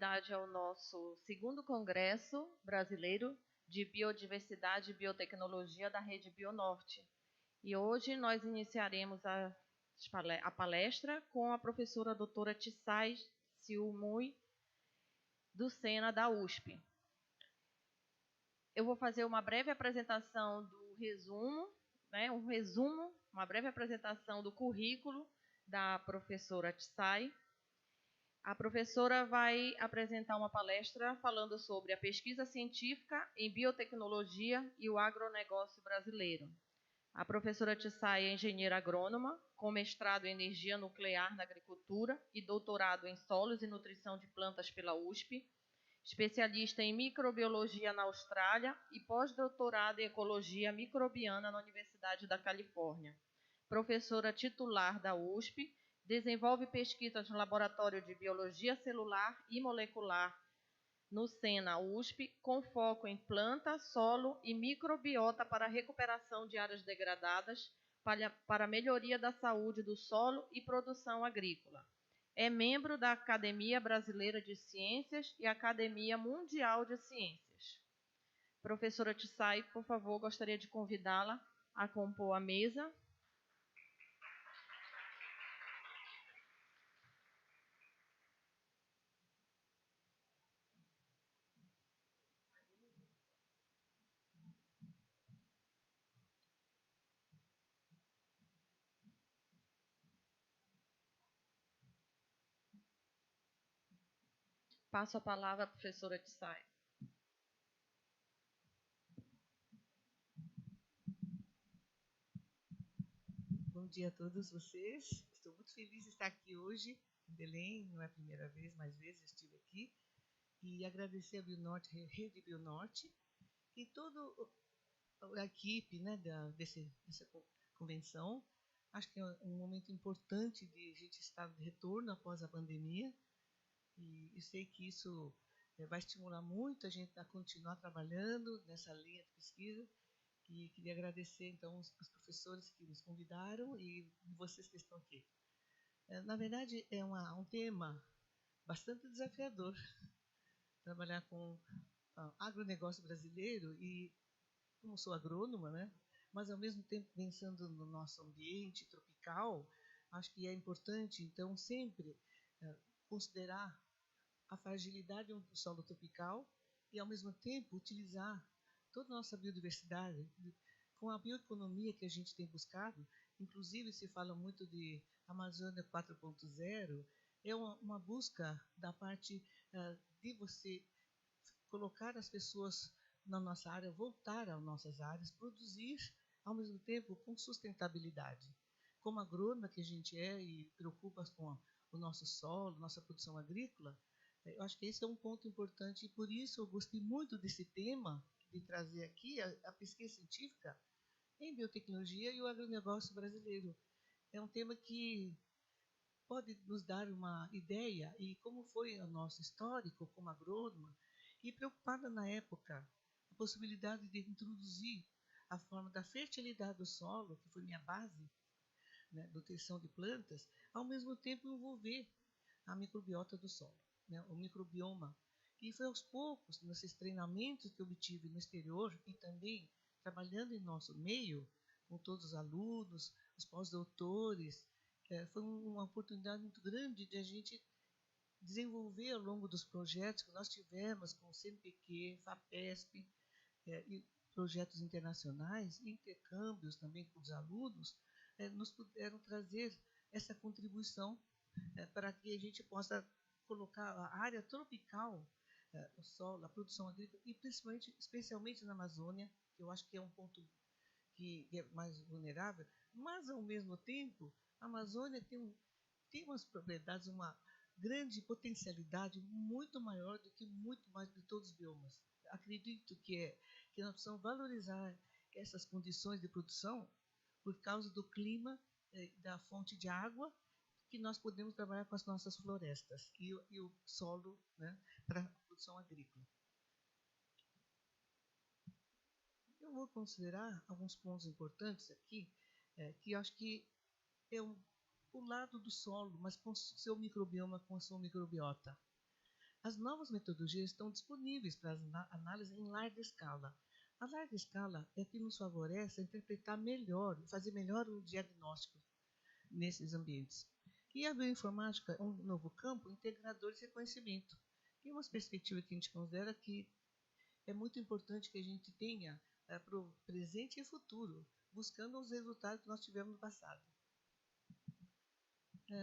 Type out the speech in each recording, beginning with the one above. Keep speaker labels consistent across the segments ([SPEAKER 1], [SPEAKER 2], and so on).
[SPEAKER 1] continuidade ao nosso segundo Congresso Brasileiro de Biodiversidade e Biotecnologia da Rede Bionorte. E hoje nós iniciaremos a palestra com a professora doutora Tsai Siu-Mui, do SENA da USP. Eu vou fazer uma breve apresentação do resumo, uma breve apresentação do currículo da professora Tsai. A professora vai apresentar uma palestra falando sobre a pesquisa científica em biotecnologia e o agronegócio brasileiro. A professora Tsai é engenheira agrônoma, com mestrado em energia nuclear na agricultura e doutorado em solos e nutrição de plantas pela USP, especialista em microbiologia na Austrália e pós-doutorado em ecologia microbiana na Universidade da Califórnia. Professora titular da USP, desenvolve pesquisas no Laboratório de Biologia Celular e Molecular no SENA USP, com foco em planta, solo e microbiota para a recuperação de áreas degradadas, para a melhoria da saúde do solo e produção agrícola. É membro da Academia Brasileira de Ciências e Academia Mundial de Ciências. Professora Tsai, por favor, gostaria de convidá-la a compor a mesa. Passo a palavra à professora Tsai.
[SPEAKER 2] Bom dia a todos vocês. Estou muito feliz de estar aqui hoje em Belém. Não é a primeira vez, mais vezes estive aqui. E agradecer a Bionorte, Rede Bionorte e toda a equipe, né, dessa convenção. Acho que é um momento importante de a gente estar de retorno após a pandemia. E eu sei que isso vai estimular muito a gente a continuar trabalhando nessa linha de pesquisa. E queria agradecer, então, os professores que nos convidaram e vocês que estão aqui. Na verdade, é um tema bastante desafiador trabalhar com agronegócio brasileiro e, como sou agrônoma, né? Mas, ao mesmo tempo, pensando no nosso ambiente tropical, acho que é importante, então, sempre considerar a fragilidade do solo tropical e, ao mesmo tempo, utilizar toda a nossa biodiversidade com a bioeconomia que a gente tem buscado. Inclusive, se fala muito de Amazônia 4.0, é uma busca da parte de você colocar as pessoas na nossa área, voltar às nossas áreas, produzir, ao mesmo tempo, com sustentabilidade. Como agrônoma que a gente é e preocupa com o nosso solo, nossa produção agrícola, eu acho que esse é um ponto importante e por isso eu gostei muito desse tema, de trazer aqui a pesquisa científica em biotecnologia e o agronegócio brasileiro. É um tema que pode nos dar uma ideia e como foi o nosso histórico como agrônoma e preocupada na época a possibilidade de introduzir a forma da fertilidade do solo, que foi minha base, né, nutrição de plantas, ao mesmo tempo envolver a microbiota do solo, né, o microbioma. E foi aos poucos, nesses treinamentos que eu obtive no exterior e também trabalhando em nosso meio, com todos os alunos, os pós-doutores, foi uma oportunidade muito grande de a gente desenvolver ao longo dos projetos que nós tivemos com o CNPq, FAPESP, e projetos internacionais, intercâmbios também com os alunos, nos puderam trazer essa contribuição para que a gente possa colocar a área tropical, o solo, a produção agrícola, e principalmente, especialmente na Amazônia, que eu acho que é um ponto que é mais vulnerável, mas, ao mesmo tempo, a Amazônia tem umas propriedades, uma grande potencialidade muito maior do que muito mais de todos os biomas. Acredito que nós precisamos valorizar essas condições de produção por causa do clima, da fonte de água, que nós podemos trabalhar com as nossas florestas e o solo, né, para a produção agrícola. Eu vou considerar alguns pontos importantes aqui, que eu acho que é o lado do solo, mas com o seu microbioma, com a sua microbiota. As novas metodologias estão disponíveis para análise em larga escala. A larga escala é que nos favorece a interpretar melhor, fazer melhor o diagnóstico nesses ambientes. E a bioinformática é um novo campo integrador de reconhecimento. E uma perspectiva que a gente considera que é muito importante que a gente tenha para o presente e futuro, buscando os resultados que nós tivemos no passado.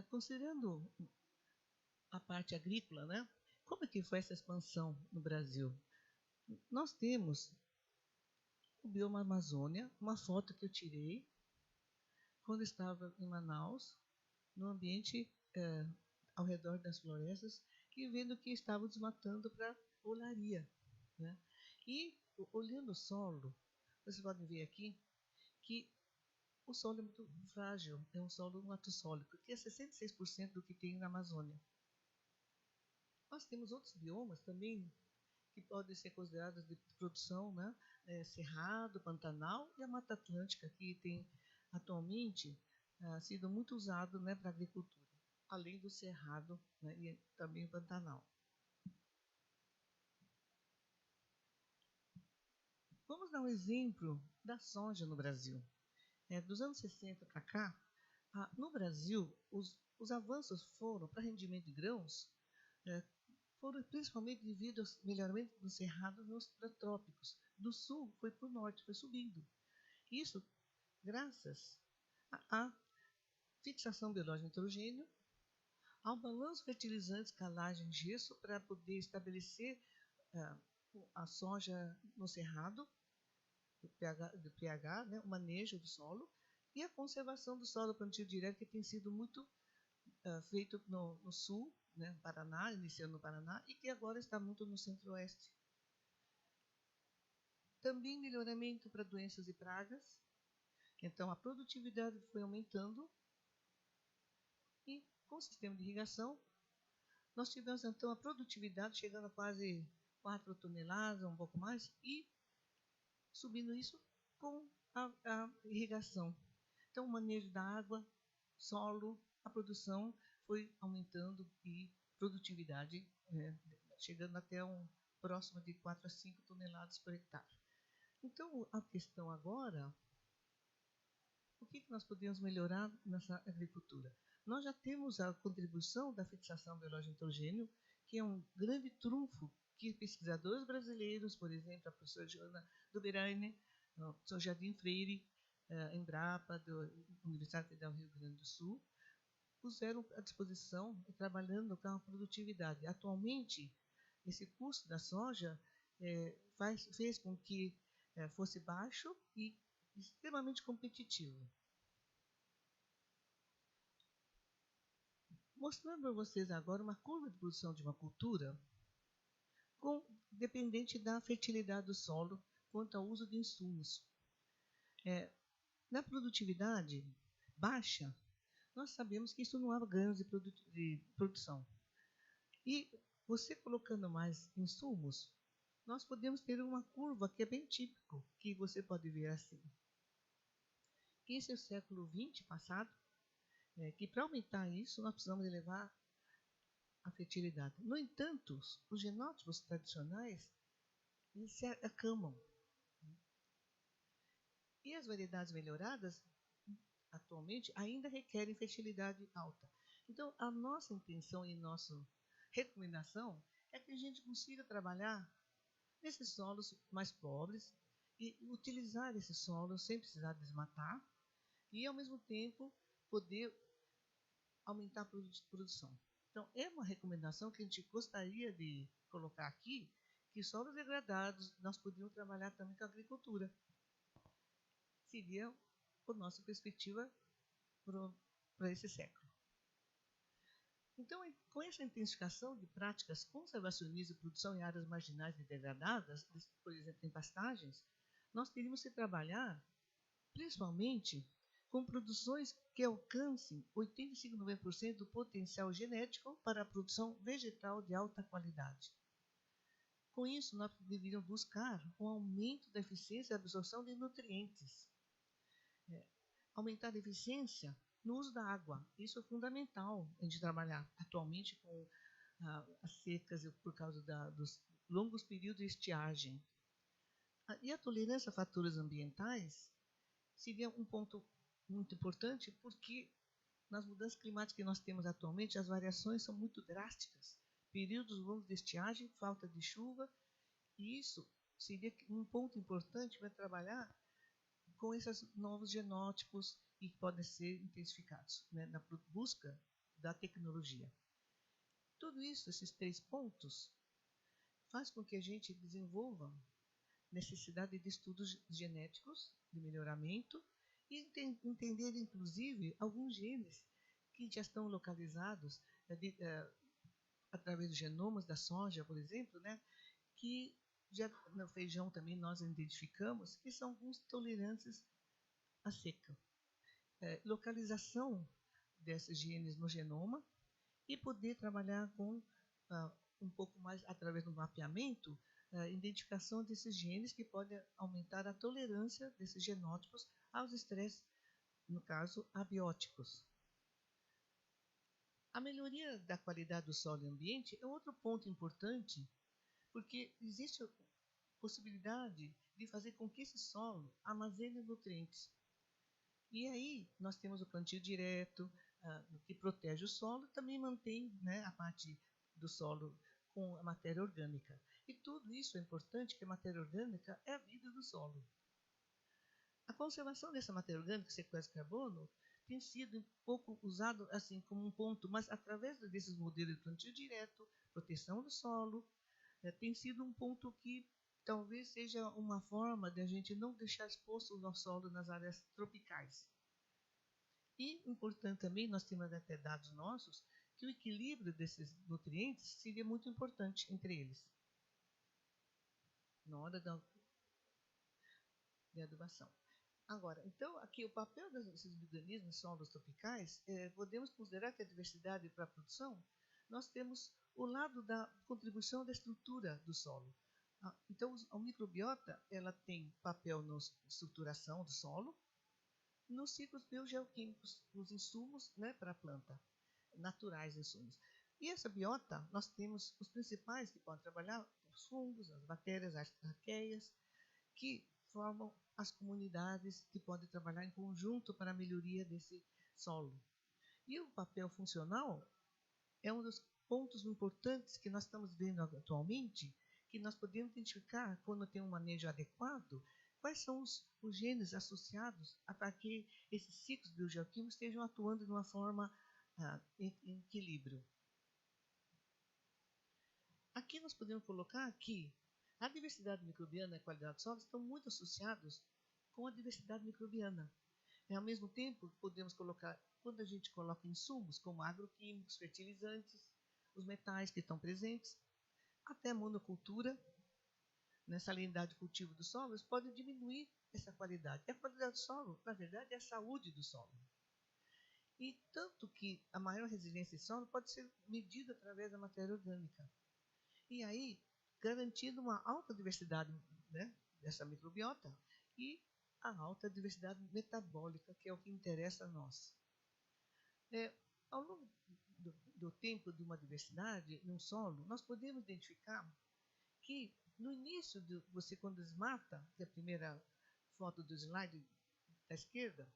[SPEAKER 2] Considerando a parte agrícola, né? Como é que foi essa expansão no Brasil? Nós temos o bioma Amazônia, uma foto que eu tirei quando estava em Manaus, no ambiente ao redor das florestas, e vendo que estavam desmatando para olaria, né? E olhando o solo, vocês podem ver aqui que o solo é muito frágil, é um solo latossólico, que é 66% do que tem na Amazônia. Nós temos outros biomas também que podem ser considerados de produção, né? Cerrado, Pantanal e a Mata Atlântica, que tem atualmente sido muito usado, né, para a agricultura, além do Cerrado, né, e também o Pantanal. Vamos dar um exemplo da soja no Brasil. Dos anos 60 para cá, no Brasil, os avanços foram para rendimento de grãos, foram principalmente devido ao melhoramento do cerrado nos trópicos. Do sul foi para o norte, foi subindo. Isso graças à fixação biológica de nitrogênio, ao balanço fertilizantes, calagem, gesso, para poder estabelecer a soja no cerrado, do pH, né, o manejo do solo, e a conservação do solo plantio direto, que tem sido muito feito no sul, né, Paraná, iniciando no Paraná, e que agora está muito no centro-oeste. Também melhoramento para doenças e pragas. Então, a produtividade foi aumentando. E com o sistema de irrigação, nós tivemos, então, a produtividade chegando a quase 4 toneladas, um pouco mais, e subindo isso com a irrigação. Então, o manejo da água, solo, a produção foi aumentando e produtividade chegando até próximo de 4 a 5 toneladas por hectare. Então, a questão agora, o que nós podemos melhorar nessa agricultura? Nós já temos a contribuição da fixação biológica de nitrogênio, que é um grande trunfo que pesquisadores brasileiros, por exemplo, a professora Joana Duberaine, o professor Jardim Freire, Embrapa, da Universidade Federal do Rio Grande do Sul, puseram à disposição e trabalhando com a produtividade. Atualmente, esse custo da soja fez com que fosse baixo e extremamente competitivo. Mostrando para vocês agora uma curva de produção de uma cultura dependente da fertilidade do solo quanto ao uso de insumos. Na produtividade baixa, nós sabemos que isso não há ganhos de produção. E você colocando mais insumos, nós podemos ter uma curva que é bem típico, que você pode ver assim. Esse é o século XX passado, que para aumentar isso, nós precisamos elevar a fertilidade. No entanto, os genótipos tradicionais, eles se acamam. E as variedades melhoradas, atualmente, ainda requerem fertilidade alta. Então, a nossa intenção e nossa recomendação é que a gente consiga trabalhar nesses solos mais pobres e utilizar esses solos sem precisar desmatar e, ao mesmo tempo, poder aumentar a produção. Então, é uma recomendação que a gente gostaria de colocar aqui, que solos degradados nós podíamos trabalhar também com a agricultura. Seria a nossa perspectiva para esse século. Então, com essa intensificação de práticas conservacionistas de produção em áreas marginais e degradadas, por exemplo, em pastagens, nós teríamos que trabalhar, principalmente, com produções que alcancem 85% a 90% do potencial genético para a produção vegetal de alta qualidade. Com isso, nós deveríamos buscar um aumento da eficiência e absorção de nutrientes. Aumentar a eficiência no uso da água. Isso é fundamental a gente trabalhar atualmente com as secas por causa dos longos períodos de estiagem. E a tolerância a fatores ambientais seria um ponto muito importante, porque nas mudanças climáticas que nós temos atualmente, as variações são muito drásticas. Períodos longos de estiagem, falta de chuva, e isso seria um ponto importante para trabalhar com esses novos genótipos e que podem ser intensificados, né, na busca da tecnologia. Tudo isso, esses 3 pontos, faz com que a gente desenvolva necessidade de estudos genéticos, de melhoramento, e entender, inclusive, alguns genes que já estão localizados através dos genomas da soja, por exemplo, né, que já no feijão também nós identificamos, que são alguns tolerantes à seca. Localização desses genes no genoma e poder trabalhar com um pouco mais, através do mapeamento, identificação desses genes que podem aumentar a tolerância desses genótipos aos estresses, no caso, abióticos. A melhoria da qualidade do solo e ambiente é outro ponto importante, porque existe a possibilidade de fazer com que esse solo armazene nutrientes. E aí nós temos o plantio direto, que protege o solo, também mantém, né, a parte do solo com a matéria orgânica. E tudo isso é importante, porque a matéria orgânica é a vida do solo. A conservação dessa matéria orgânica, sequestro de carbono, tem sido um pouco usado assim como um ponto, mas através desses modelos de plantio direto, proteção do solo, tem sido um ponto que talvez seja uma forma de a gente não deixar exposto o nosso solo nas áreas tropicais. E, importante também, nós temos até dados nossos, que o equilíbrio desses nutrientes seria muito importante entre eles, na hora da adubação. Agora, então, aqui o papel desses organismos solos tropicais, podemos considerar que a diversidade para a produção, nós temos o lado da contribuição da estrutura do solo. Então, a microbiota, ela tem papel na estruturação do solo, nos ciclos biogeoquímicos, nos insumos, né, para a planta, naturais insumos. E essa biota, nós temos os principais que podem trabalhar, os fungos, as bactérias, as arqueias, que formam as comunidades que podem trabalhar em conjunto para a melhoria desse solo. E o papel funcional é um dos pontos importantes que nós estamos vendo atualmente, que nós podemos identificar quando tem um manejo adequado, quais são os genes associados para que esses ciclos biogeoquímicos estejam atuando de uma forma em equilíbrio. Aqui nós podemos colocar que a diversidade microbiana e a qualidade do solo estão muito associados com a diversidade microbiana. E, ao mesmo tempo, podemos colocar, quando a gente coloca insumos como agroquímicos, fertilizantes, os metais que estão presentes, até a monocultura, nessa salinidade de cultivo do solo, eles podem diminuir essa qualidade. E a qualidade do solo, na verdade, é a saúde do solo. E tanto que a maior resiliência do solo pode ser medida através da matéria orgânica. E aí, garantindo uma alta diversidade, né, dessa microbiota e a alta diversidade metabólica, que é o que interessa a nós. Ao longo do tempo de uma diversidade num solo, nós podemos identificar que no início, você quando desmata, que é a primeira foto do slide da esquerda,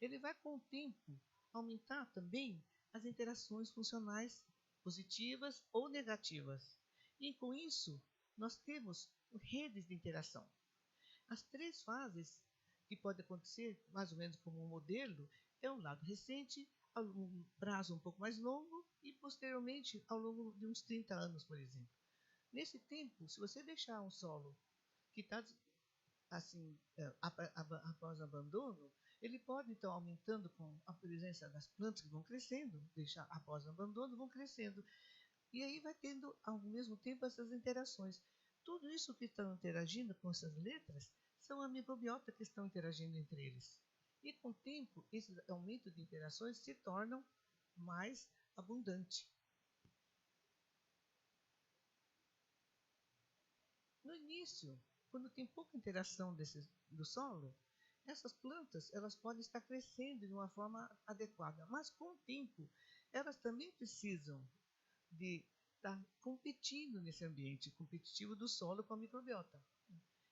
[SPEAKER 2] ele vai com o tempo aumentar também as interações funcionais positivas ou negativas. E com isso, nós temos redes de interação. As 3 fases que podem acontecer, mais ou menos como um modelo, é um lado recente, a um prazo um pouco mais longo e, posteriormente, ao longo de uns 30 anos, por exemplo. Nesse tempo, se você deixar um solo que está assim, após abandono, ele pode, então, aumentando com a presença das plantas que vão crescendo, deixar após abandono, vão crescendo. E aí vai tendo, ao mesmo tempo, essas interações. Tudo isso que estão interagindo com essas letras são a microbiota que estão interagindo entre eles. E com o tempo, esse aumento de interações se tornam mais abundante. No início, quando tem pouca interação do solo, essas plantas elas podem estar crescendo de uma forma adequada. Mas com o tempo, elas também precisam de está competindo nesse ambiente competitivo do solo com a microbiota.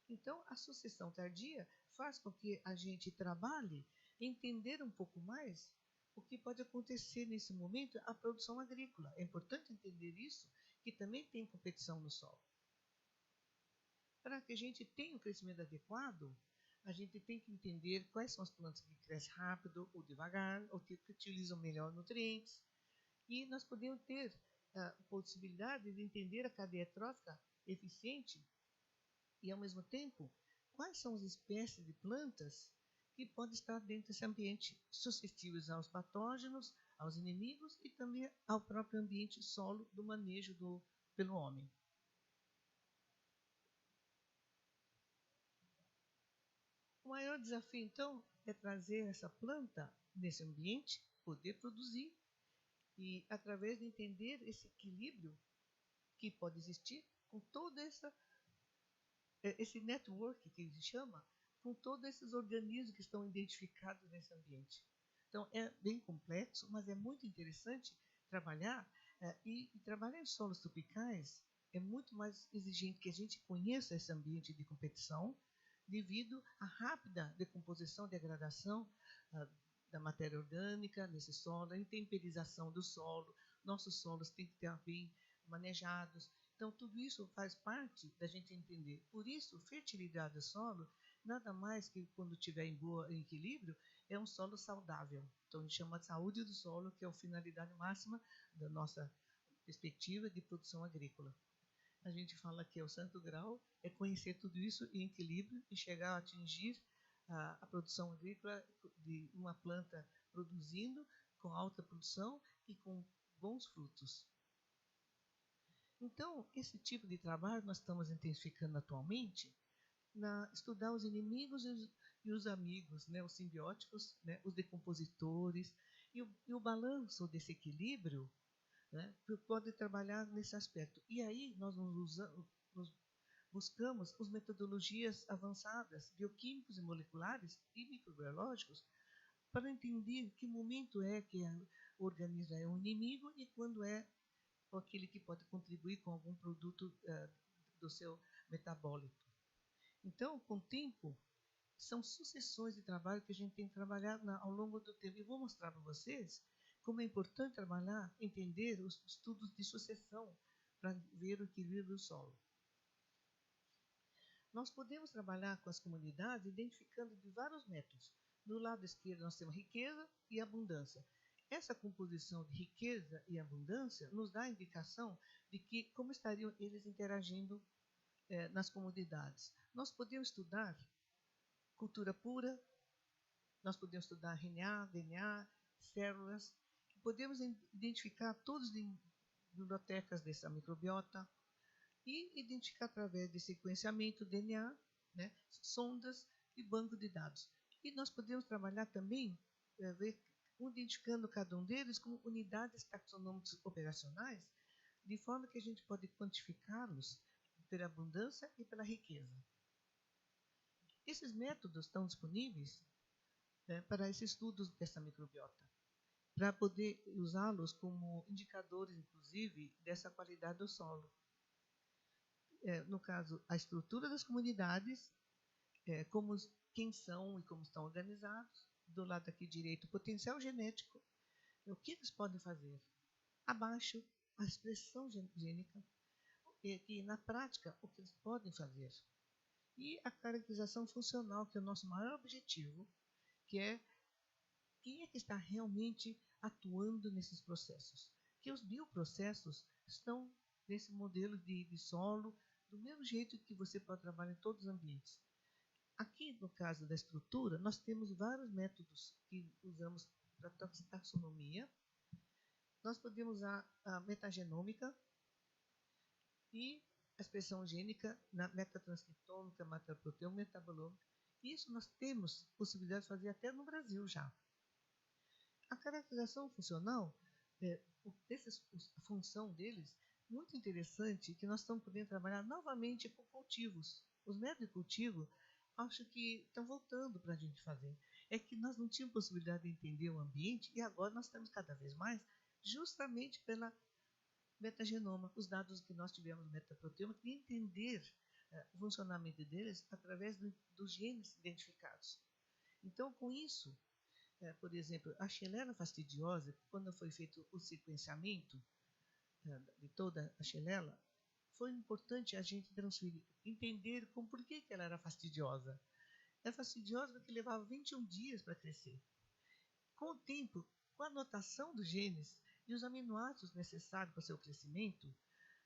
[SPEAKER 2] Então, a sucessão tardia faz com que a gente trabalhe entender um pouco mais o que pode acontecer nesse momento, a produção agrícola. É importante entender isso, que também tem competição no solo. Para que a gente tenha um crescimento adequado, a gente tem que entender quais são as plantas que crescem rápido ou devagar, ou que utilizam melhor nutrientes. E nós podemos ter a possibilidade de entender a cadeia trófica eficiente e, ao mesmo tempo, quais são as espécies de plantas que podem estar dentro desse ambiente, suscetíveis aos patógenos, aos inimigos e também ao próprio ambiente solo do manejo pelo homem. O maior desafio, então, é trazer essa planta nesse ambiente, poder produzir, e através de entender esse equilíbrio que pode existir com todo esse network que se chama, com todos esses organismos que estão identificados nesse ambiente. Então, é bem complexo, mas é muito interessante trabalhar, e trabalhar em solos tropicais é muito mais exigente que a gente conheça esse ambiente de competição, devido à rápida decomposição, degradação da matéria orgânica nesse solo, a intemperização do solo. Nossos solos têm que estar bem manejados. Então, tudo isso faz parte da gente entender. Por isso, fertilidade do solo, nada mais que quando estiver em equilíbrio, é um solo saudável. Então, a gente chama de saúde do solo, que é a finalidade máxima da nossa perspectiva de produção agrícola. A gente fala que é o santo grau, é conhecer tudo isso em equilíbrio e chegar a atingir a produção agrícola de uma planta produzindo com alta produção e com bons frutos. Então, esse tipo de trabalho nós estamos intensificando atualmente, estudar os inimigos e os amigos, né, os simbióticos, né, os decompositores, e o balanço desse equilíbrio, né, pode trabalhar nesse aspecto. E aí nós buscamos as metodologias avançadas, bioquímicos e moleculares e microbiológicos, para entender que momento é que o organismo é um inimigo e quando é aquele que pode contribuir com algum produto do seu metabólito. Então, com o tempo, são sucessões de trabalho que a gente tem que trabalhar ao longo do tempo. E vou mostrar para vocês como é importante trabalhar, entender os estudos de sucessão para ver o equilíbrio do solo. Nós podemos trabalhar com as comunidades identificando de vários métodos. Do lado esquerdo nós temos riqueza e abundância. Essa composição de riqueza e abundância nos dá a indicação de que como estariam eles interagindo nas comunidades. Nós podemos estudar cultura pura, nós podemos estudar RNA, DNA, células, podemos identificar todas as bibliotecas dessa microbiota e identificar através de sequenciamento DNA, né, sondas e banco de dados. E nós podemos trabalhar também, identificando cada um deles como unidades taxonômicas operacionais, de forma que a gente pode quantificá-los pela abundância e pela riqueza. Esses métodos estão disponíveis, né, para esses estudos dessa microbiota, para poder usá-los como indicadores, inclusive, dessa qualidade do solo. No caso, a estrutura das comunidades, quem são e como estão organizados. Do lado aqui direito, o potencial genético. O que eles podem fazer? Abaixo, a expressão gênica, e na prática, o que eles podem fazer. E a caracterização funcional, que é o nosso maior objetivo, que é quem é que está realmente atuando nesses processos. Que os bioprocessos estão nesse modelo de solo, do mesmo jeito que você pode trabalhar em todos os ambientes. Aqui, no caso da estrutura, nós temos vários métodos que usamos para taxonomia. Nós podemos usar a metagenômica e a expressão gênica, na metatranscriptômica, metaproteômica, metabolômica. Isso nós temos possibilidade de fazer até no Brasil já. A caracterização funcional, a função deles, muito interessante, que nós estamos podendo trabalhar novamente com cultivos. Os métodos de cultivo, acho que estão voltando para a gente fazer. É que nós não tínhamos possibilidade de entender o ambiente e agora nós temos cada vez mais, justamente pela metagenoma, os dados que nós tivemos no metaproteoma, e entender o funcionamento deles através dos genes identificados. Então, com isso, por exemplo, a Xylella fastidiosa, quando foi feito o sequenciamento de toda a Xylella, foi importante a gente transferir, entender por que ela era fastidiosa. É fastidiosa porque levava 21 dias para crescer. Com o tempo, com a anotação dos genes e os aminoácidos necessários para o seu crescimento,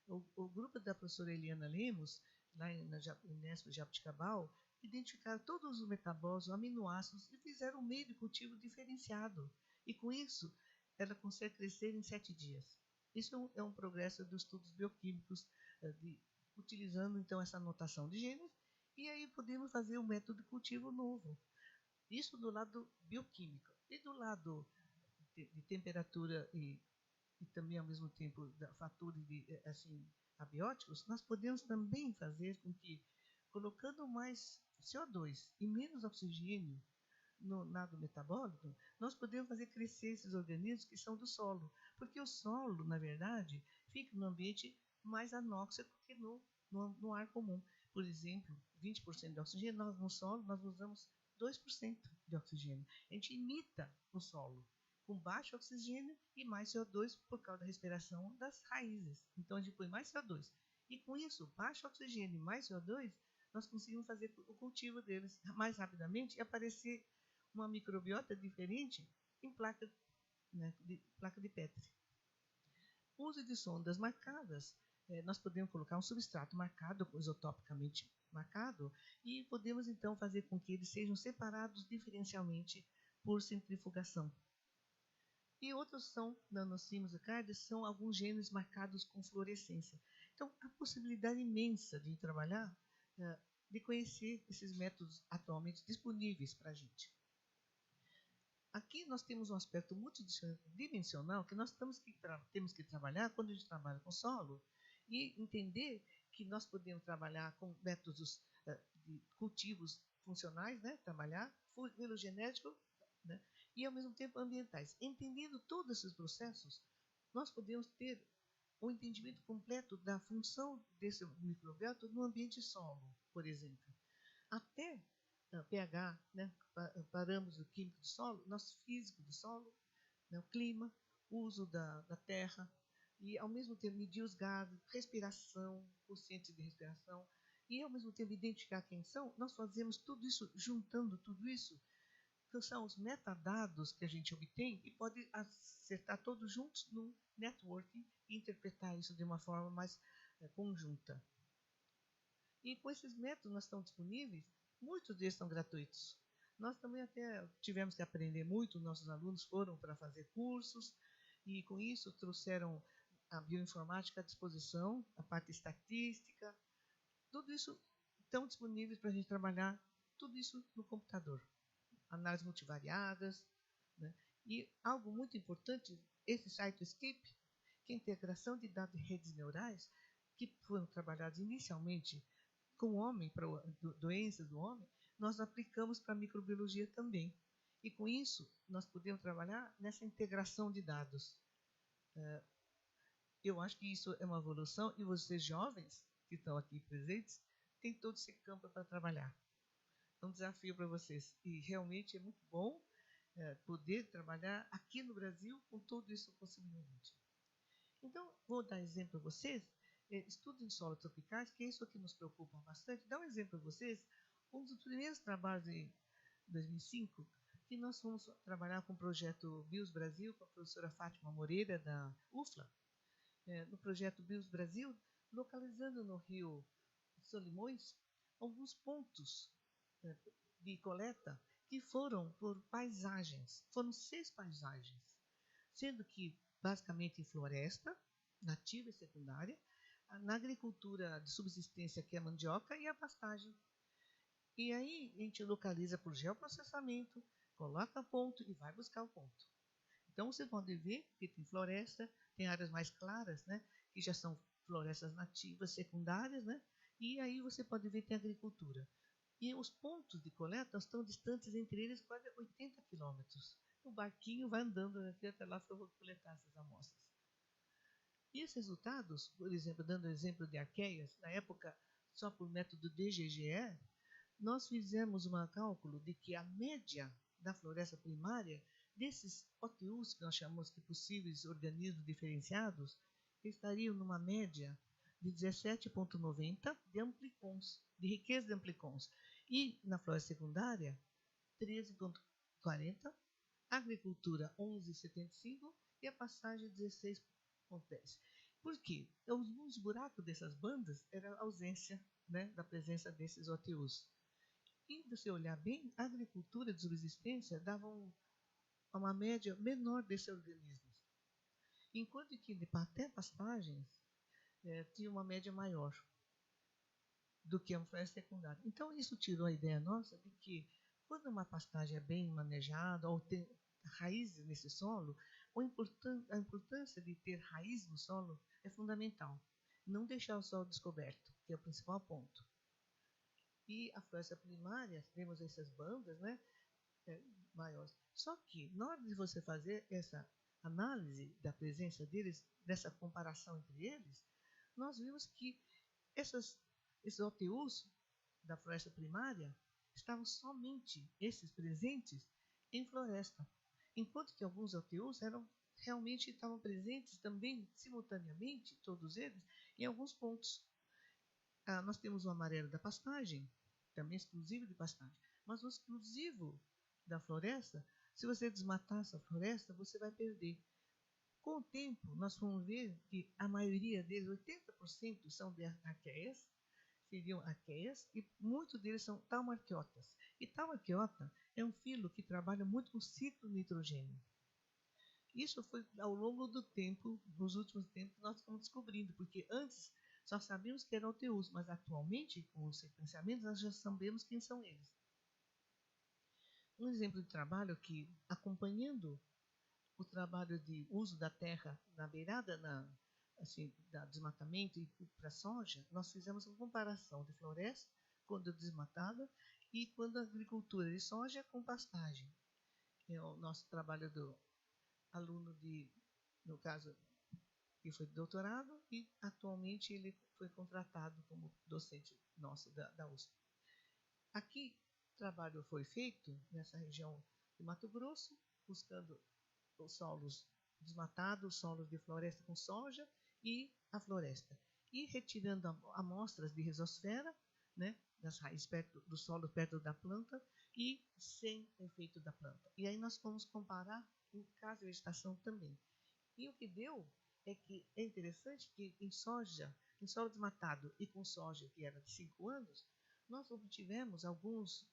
[SPEAKER 2] o grupo da professora Eliana Lemos, lá na Unesp Jabuticabal, identificaram todos os metabólitos, aminoácidos e fizeram um meio de cultivo diferenciado. E com isso, ela consegue crescer em 7 dias. Isso é um progresso dos estudos bioquímicos, utilizando então essa anotação de genes, e aí podemos fazer um método de cultivo novo. Isso do lado bioquímico. E do lado de temperatura e também, ao mesmo tempo, fatores abióticos, nós podemos também fazer com que, colocando mais CO2 e menos oxigênio no lado metabólico, nós podemos fazer crescer esses organismos que são do solo. Porque o solo, na verdade, fica no ambiente mais anóxico que no ar comum. Por exemplo, 20% de oxigênio, no solo nós usamos 2% de oxigênio. A gente imita o solo com baixo oxigênio e mais CO2 por causa da respiração das raízes. Então, a gente põe mais CO2. E com isso, baixo oxigênio e mais CO2, nós conseguimos fazer o cultivo deles mais rapidamente e aparecer uma microbiota diferente em placa de Petri. Uso de sondas marcadas. Nós podemos colocar um substrato marcado, isotopicamente marcado, e podemos, então, fazer com que eles sejam separados diferencialmente por centrifugação. E outros são nanocimos e cardes, são alguns genes marcados com fluorescência. Então, a possibilidade imensa de trabalhar, de conhecer esses métodos atualmente disponíveis para a gente. Aqui nós temos um aspecto multidimensional que nós temos que trabalhar quando a gente trabalha com solo e entender que nós podemos trabalhar com métodos de cultivos funcionais, né? Trabalhar filogenético, né? E, ao mesmo tempo, ambientais. Entendendo todos esses processos, nós podemos ter um entendimento completo da função desse microbiota no ambiente solo, por exemplo. Até pH, né, parâmetros químicos do solo, nosso físico do solo, né, o clima, o uso da terra, e, ao mesmo tempo, medir os gases, respiração, consciência de respiração, e, ao mesmo tempo, identificar quem são. Nós fazemos tudo isso, juntando tudo isso, que são os metadados que a gente obtém e pode acertar todos juntos no networking e interpretar isso de uma forma mais conjunta. E com esses métodos nós estamos disponíveis, muitos deles são gratuitos. Nós também até tivemos que aprender muito, nossos alunos foram para fazer cursos e com isso trouxeram a bioinformática à disposição, a parte estatística, tudo isso estão disponíveis para a gente trabalhar, tudo isso no computador. Análises multivariadas, né? E algo muito importante, esse Cytoscape, que é a integração de dados de redes neurais, que foram trabalhados inicialmente com o homem, para doenças do homem, nós aplicamos para a microbiologia também. E com isso, nós podemos trabalhar nessa integração de dados. Eu acho que isso é uma evolução, e vocês jovens que estão aqui presentes, têm todo esse campo para trabalhar. É um desafio para vocês. E realmente é muito bom poder trabalhar aqui no Brasil com tudo isso possivelmente. Então, vou dar exemplo a vocês. Estudo em solos tropicais, que é isso que nos preocupa bastante. Dá um exemplo a vocês. Um dos primeiros trabalhos em 2005, que nós fomos trabalhar com o projeto BIOS Brasil, com a professora Fátima Moreira, da UFLA, no projeto BIOS Brasil, localizando no Rio Solimões alguns pontos de coleta que foram por paisagens. Foram 6 paisagens, sendo que basicamente em floresta, nativa e secundária, na agricultura de subsistência, que é a mandioca, e a pastagem. E aí a gente localiza por geoprocessamento, coloca ponto e vai buscar o ponto. Então você pode ver que tem floresta, tem áreas mais claras, né, que já são florestas nativas, secundárias, né, e aí você pode ver que tem agricultura. E os pontos de coleta estão distantes entre eles quase 80 quilômetros. O barquinho vai andando até lá para coletar essas amostras. E esses resultados, por exemplo, dando o exemplo de arqueias, na época, só por método DGGE, nós fizemos um cálculo de que a média da floresta primária, desses OTUs, que nós chamamos de possíveis organismos diferenciados, estariam numa média de 17,90 de amplicons, de riqueza de amplicons. E na floresta secundária, 13,40, agricultura 11,75 e a pastagem 16,10. Por quê? Um dos buracos dessas bandas era a ausência, né, da presença desses OTUs. E, se você olhar bem, a agricultura de subsistência dava uma média menor desses organismos, enquanto que até pastagens tinha uma média maior do que a floresta secundária. Então, isso tirou a ideia nossa de que, quando uma pastagem é bem manejada ou tem raízes nesse solo, a importância de ter raiz no solo é fundamental. Não deixar o solo descoberto, que é o principal ponto. E a floresta primária, temos essas bandas, né, maiores. Só que, na hora de você fazer essa análise da presença deles, dessa comparação entre eles, nós vimos que esses OTUs da floresta primária estavam somente, esses presentes, em floresta, enquanto que alguns OTUs realmente estavam presentes também, simultaneamente, todos eles, em alguns pontos. Nós temos o amarelo da pastagem, também exclusivo de pastagem, mas o exclusivo da floresta, se você desmatar essa floresta, você vai perder. Com o tempo, nós vamos ver que a maioria deles, 80%, são de arqueias, seriam arqueias, e muitos deles são taumarquiotas. E taumarquiota é um filo que trabalha muito com ciclo de nitrogênio. Isso foi ao longo do tempo, nos últimos tempos, nós estamos descobrindo, porque antes só sabíamos que eram OTUs, mas atualmente, com os sequenciamentos, nós já sabemos quem são eles. Um exemplo de trabalho que, acompanhando o trabalho de uso da terra na beirada da desmatamento e para soja, nós fizemos uma comparação de floresta, quando desmatada, e quando a agricultura de soja com pastagem. É o nosso trabalho do aluno no caso, que foi de doutorado, e atualmente ele foi contratado como docente nosso da USP. Aqui, o trabalho foi feito nessa região de Mato Grosso, buscando os solos desmatados, solos de floresta com soja e a floresta. E retirando amostras de risosfera, né, das raízes do solo perto da planta e sem efeito da planta. E aí nós fomos comparar em caso de vegetação também. E o que deu é que é interessante que em soja, em solo desmatado e com soja que era de 5 anos, nós obtivemos alguns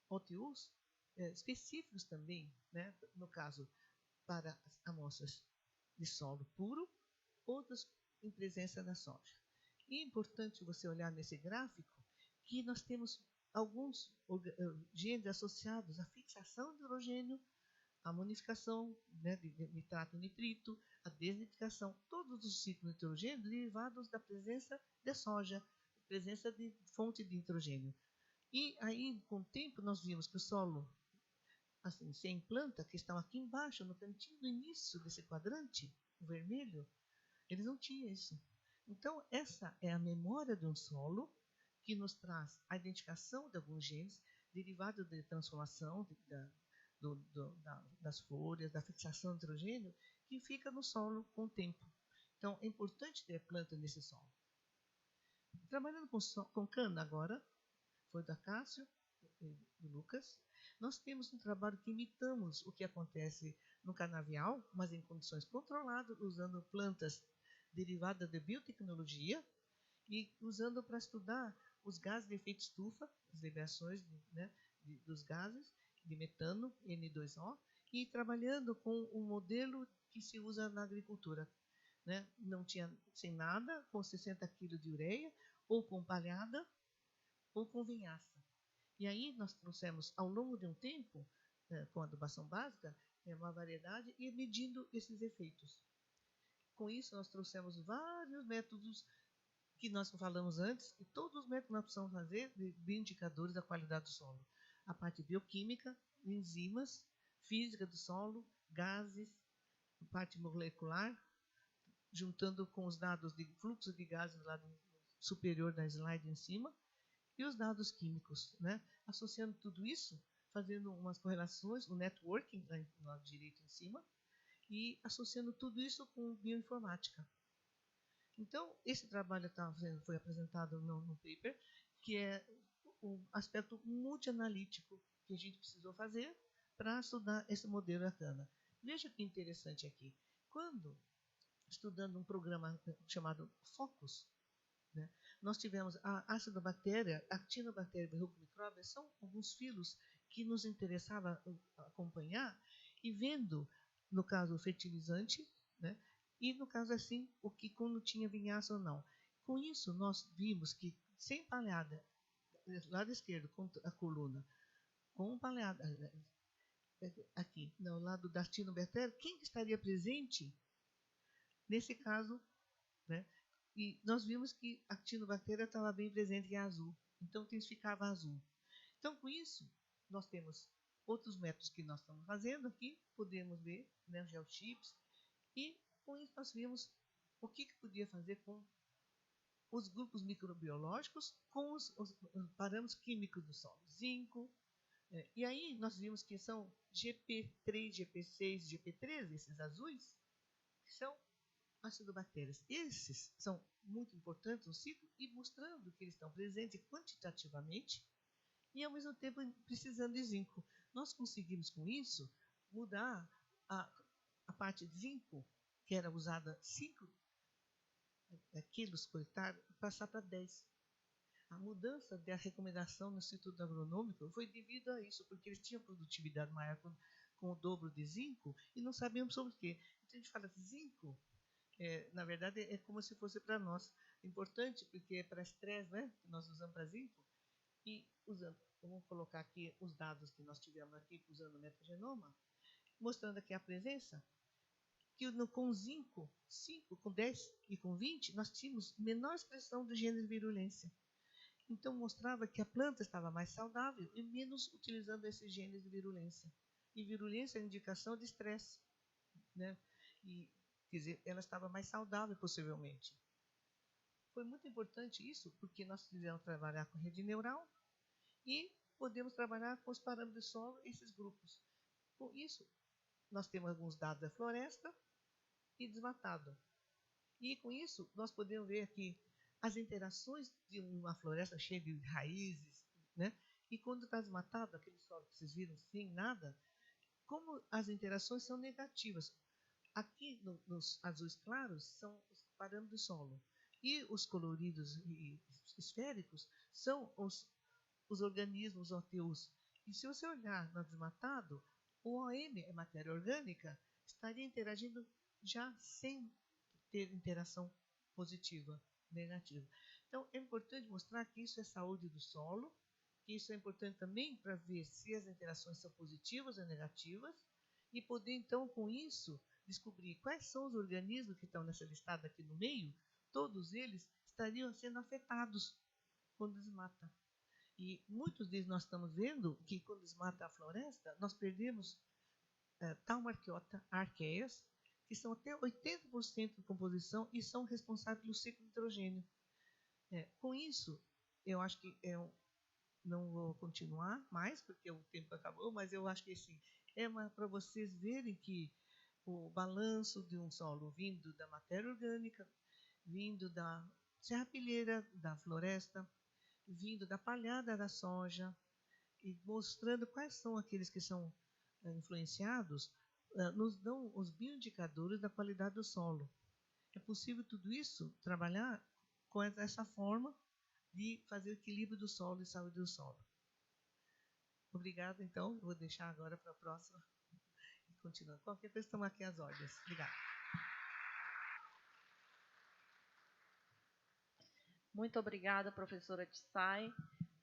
[SPEAKER 2] OTUs específicos também, né, no caso, para as amostras de solo puro, outras em presença da soja. E é importante você olhar nesse gráfico que nós temos alguns genes associados à fixação de hidrogênio, à amonificação, né, de nitrato e nitrito, à desnitrificação, todos os ciclos de nitrogênio derivados da presença de soja, presença de fonte de nitrogênio. E aí, com o tempo, nós vimos que o solo, assim, sem planta, que estão aqui embaixo, no cantinho do início desse quadrante, o vermelho, eles não tinham isso. Então, essa é a memória de um solo que nos traz a identificação de alguns genes derivados da transformação das folhas, da fixação de nitrogênio, que fica no solo com o tempo. Então, é importante ter planta nesse solo. Trabalhando com cana agora, foi da Cássio e do Lucas, nós temos um trabalho que imitamos o que acontece no canavial, mas em condições controladas, usando plantas derivadas de biotecnologia e usando para estudar os gases de efeito estufa, as liberações, né, dos gases de metano, N2O, e trabalhando com um modelo que se usa na agricultura. Né? Não tinha sem nada, com 60 kg de ureia, ou com palhada, ou com vinhaça. E aí nós trouxemos, ao longo de um tempo, com a adubação básica, uma variedade e medindo esses efeitos. Com isso, nós trouxemos vários métodos que nós falamos antes, e todos os métodos que nós precisamos fazer de indicadores da qualidade do solo. A parte bioquímica, enzimas, física do solo, gases, a parte molecular, juntando com os dados de fluxo de gases lá no superior da slide em cima, e os dados químicos, né? Associando tudo isso, fazendo umas correlações, o networking lá no lado direito em cima, e associando tudo isso com bioinformática. Então, esse trabalho foi apresentado no paper, que é o aspecto multianalítico que a gente precisou fazer para estudar esse modelo da cana. Veja que interessante aqui. Quando, estudando um programa chamado FOCUS, né, nós tivemos a acidobactéria, a actinobactéria e verrucomicróbia, são alguns filos que nos interessava acompanhar e vendo, no caso, o fertilizante, né, e no caso assim, o que quando tinha vinhaça ou não. Com isso, nós vimos que sem palhada, lado esquerdo, com a coluna, com palhada, aqui, no lado da actinobactéria, quem estaria presente nesse caso, né? E nós vimos que a actinobactéria estava bem presente em azul, então intensificava azul. Então, com isso, nós temos outros métodos que nós estamos fazendo aqui, podemos ver, né, geochips, e com isso nós vimos o que podia fazer com os grupos microbiológicos, com os parâmetros químicos do solo, zinco, e aí nós vimos que são GP3, GP6, GP13, esses azuis, que são acidobactérias. Esses são muito importantes no ciclo e mostrando que eles estão presentes quantitativamente e, ao mesmo tempo, precisando de zinco. Nós conseguimos, com isso, mudar a parte de zinco, que era usada 5 quilos por hectare, passar para 10. A mudança da recomendação no Instituto Agronômico foi devido a isso, porque eles tinham produtividade maior com o dobro de zinco e não sabíamos sobre o quê. Então, a gente fala de zinco, na verdade, é como se fosse para nós. Importante, porque é para estresse, né, que nós usamos para zinco. E usando, vamos colocar aqui os dados que nós tivemos aqui, usando o metagenoma, mostrando aqui a presença, que com zinco, 5, com 10 e com 20, nós tínhamos menor expressão dos genes de virulência. Então, mostrava que a planta estava mais saudável e menos utilizando esses genes de virulência. E virulência é indicação de estresse, né? E, quer dizer, ela estava mais saudável, possivelmente. Foi muito importante isso, porque nós fizemos trabalhar com rede neural e podemos trabalhar com os parâmetros de solo, esses grupos. Com isso, nós temos alguns dados da floresta e desmatado. E com isso, nós podemos ver aqui as interações de uma floresta cheia de raízes, né? E quando está desmatado, aquele solo que vocês viram sem nada, como as interações são negativas. Aqui, nos azuis claros, são os parâmetros do solo. E os coloridos e esféricos são os organismos OTUs. E se você olhar no desmatado, o OM, é matéria orgânica, estaria interagindo já sem ter interação positiva, negativa. Então, é importante mostrar que isso é saúde do solo, que isso é importante também para ver se as interações são positivas ou negativas, e poder, então, com isso, descobrir quais são os organismos que estão nessa listada aqui no meio, todos eles estariam sendo afetados quando desmata. E muitos deles nós estamos vendo que quando desmata a floresta, nós perdemos Taumarquiota, arqueias, que são até 80% de composição e são responsáveis pelo ciclo de nitrogênio. Com isso, eu acho que eu não vou continuar mais, porque o tempo acabou, mas eu acho que assim, para vocês verem que o balanço de um solo vindo da matéria orgânica, vindo da serrapilheira, da floresta, vindo da palhada da soja, e mostrando quais são aqueles que são influenciados, nos dão os bioindicadores da qualidade do solo. É possível tudo isso trabalhar com essa forma de fazer o equilíbrio do solo e saúde do solo. Obrigada, então. Vou deixar agora para a próxima. E continuando. Qualquer coisa, estamos aqui às ordens. Obrigada.
[SPEAKER 1] Muito obrigada, professora Tsai.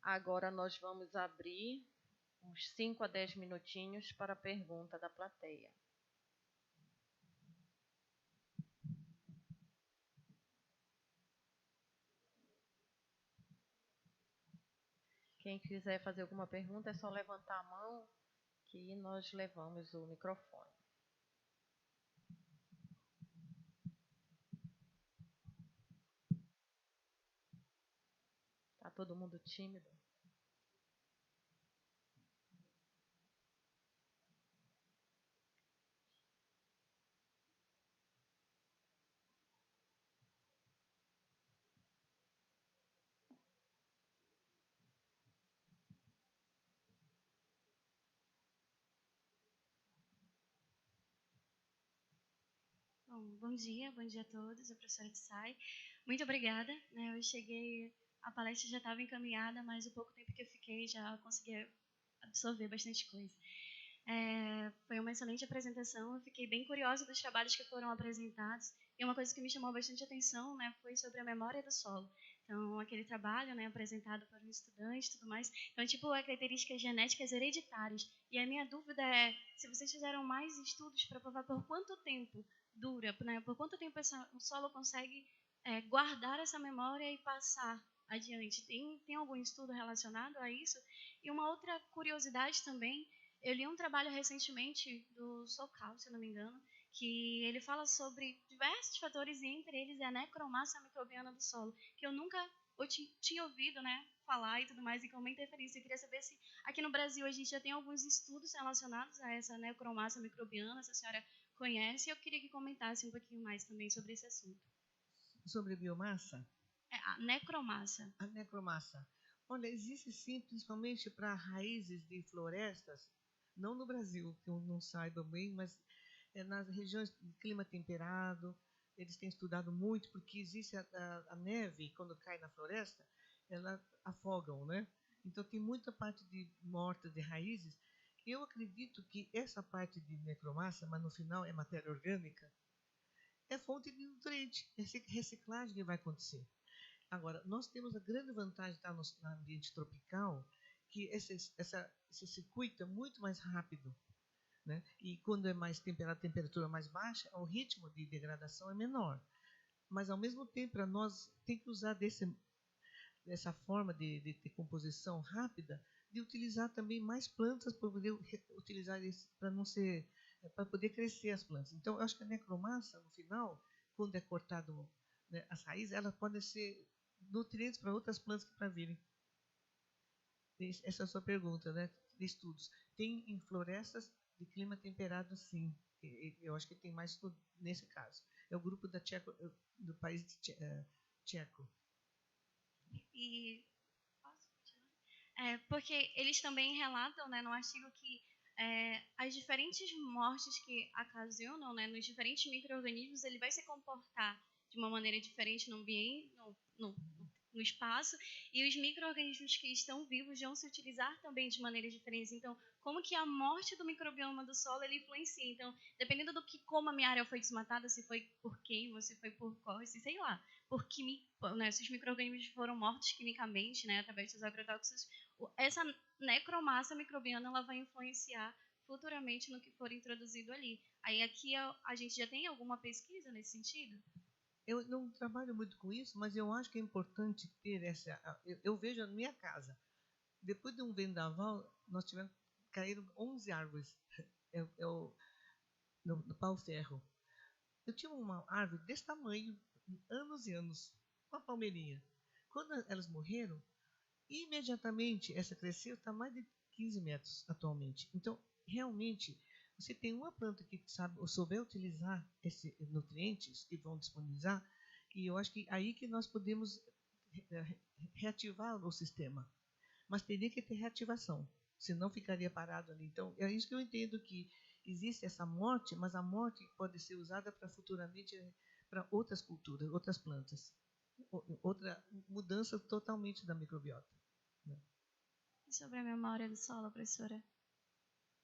[SPEAKER 1] Agora nós vamos abrir uns 5 a 10 minutinhos para a pergunta da plateia. Quem quiser fazer alguma pergunta é só levantar a mão que nós levamos o microfone. Está todo mundo tímido.
[SPEAKER 3] Bom dia a todos, a professora Tsai. Muito obrigada. Eu cheguei, a palestra já estava encaminhada, mas o pouco tempo que eu fiquei já consegui absorver bastante coisa. Foi uma excelente apresentação, eu fiquei bem curiosa dos trabalhos que foram apresentados, e uma coisa que me chamou bastante atenção, foi sobre a memória do solo. Então, aquele trabalho, apresentado por um estudante e tudo mais, então, características genéticas hereditárias. E a minha dúvida é, se vocês fizeram mais estudos para provar por quanto tempo dura, por quanto tempo o solo consegue guardar essa memória e passar adiante. Tem algum estudo relacionado a isso? E uma outra curiosidade também, eu li um trabalho recentemente do Sokal, se eu não me engano, que ele fala sobre diversos fatores, e entre eles é a necromácia microbiana do solo, que eu nunca tinha ouvido falar e tudo mais, e como interferência. Eu queria saber se aqui no Brasil a gente já tem alguns estudos relacionados a essa necromácia microbiana, se a senhora conhece, e eu queria que comentasse um pouquinho mais também sobre esse assunto.
[SPEAKER 2] Sobre biomassa?
[SPEAKER 3] A necromácia.
[SPEAKER 2] A necromácia. Olha, existe sim, principalmente para raízes de florestas, não no Brasil, que eu não saiba bem, mas nas regiões de clima temperado, eles têm estudado muito, porque existe a neve, quando cai na floresta, ela afogam, né? Então tem muita parte de morta de raízes. Eu acredito que essa parte de necromácia, mas no final é matéria orgânica, é fonte de nutriente, é reciclagem que vai acontecer. Agora, nós temos a grande vantagem de estar no ambiente tropical, que esse circuito é muito mais rápido, né? E quando é mais temperatura mais baixa, o ritmo de degradação é menor. Mas, ao mesmo tempo, para nós, tem que usar dessa forma de decomposição rápida, de utilizar também mais plantas para poder utilizar isso, para não ser, para poder crescer as plantas. Então, eu acho que a necromassa, no final, quando é cortado, né, as raízes, elas podem ser nutrientes para outras plantas que para virem. Essa é a sua pergunta, né? De estudos. Tem em florestas de clima temperado, sim. Eu acho que tem mais estudo nesse caso. É o grupo do país tcheco.
[SPEAKER 3] E porque eles também relatam, no artigo que as diferentes mortes que ocasionam, nos diferentes micro-organismos, ele vai se comportar de uma maneira diferente no ambiente, no espaço, e os micro-organismos que estão vivos vão se utilizar também de maneiras diferentes. Então, como que a morte do microbioma do solo ele influencia? Então, dependendo do que, como a minha área foi desmatada, se foi por queima, se foi por corte, sei lá, por se os micro-organismos foram mortos quimicamente, através dos agrotóxicos, essa necromácia microbiana ela vai influenciar futuramente no que for introduzido ali. Aí aqui a gente já tem alguma pesquisa nesse sentido?
[SPEAKER 2] Eu não trabalho muito com isso, mas eu acho que é importante ter essa. Eu vejo na minha casa, depois de um vendaval, nós tivemos caíram 11 árvores no pau-ferro. Eu tinha uma árvore desse tamanho, anos e anos, uma palmeirinha. Quando elas morreram, imediatamente essa cresceu, está mais de 15 metros atualmente. Então, realmente, você tem uma planta que sabe ou souber utilizar esses nutrientes que vão disponibilizar, e eu acho que aí que nós podemos reativar o sistema. Mas teria que ter reativação, senão ficaria parado ali. Então, é isso que eu entendo, que existe essa morte, mas a morte pode ser usada para futuramente para outras culturas, outras plantas. Outra mudança totalmente da microbiota. Né?
[SPEAKER 3] E sobre a memória do solo, professora?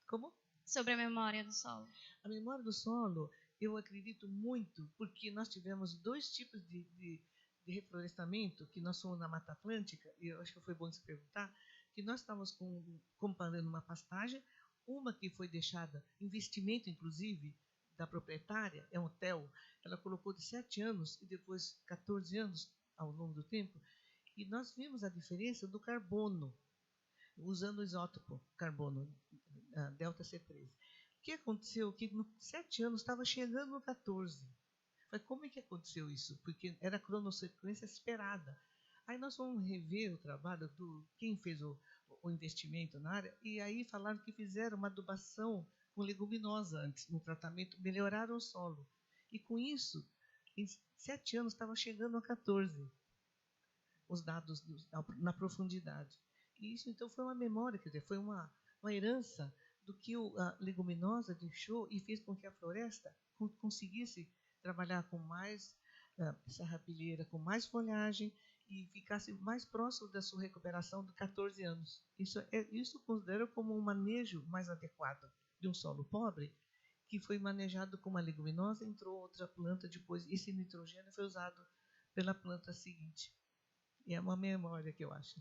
[SPEAKER 2] Como?
[SPEAKER 3] Sobre a memória do solo.
[SPEAKER 2] A memória do solo, eu acredito muito, porque nós tivemos dois tipos de reflorestamento, que nós somos na Mata Atlântica, e eu acho que foi bom se perguntar, que nós estávamos comparando uma pastagem, uma que foi deixada, investimento inclusive, da proprietária, é um hotel, ela colocou de 7 anos e depois 14 anos ao longo do tempo, e nós vimos a diferença do carbono, usando o isótopo carbono, delta C13. O que aconteceu? Que no 7 anos estava chegando no 14. Mas como é que aconteceu isso? Porque era a cronossequência esperada. Aí nós fomos rever o trabalho do quem fez o investimento na área, e aí falaram que fizeram uma adubação com leguminosa antes, no tratamento, melhoraram o solo. E com isso, em 7 anos, estava chegando a 14 os dados na profundidade. E isso, então, foi uma memória, quer dizer, foi uma herança do que a leguminosa deixou e fez com que a floresta conseguisse trabalhar com mais serrapilheira, com mais folhagem e ficasse mais próximo da sua recuperação de 14 anos. Isso eu considero como um manejo mais adequado de um solo pobre, que foi manejado com uma leguminosa, entrou outra planta depois, esse nitrogênio foi usado pela planta seguinte. E é uma memória que eu acho.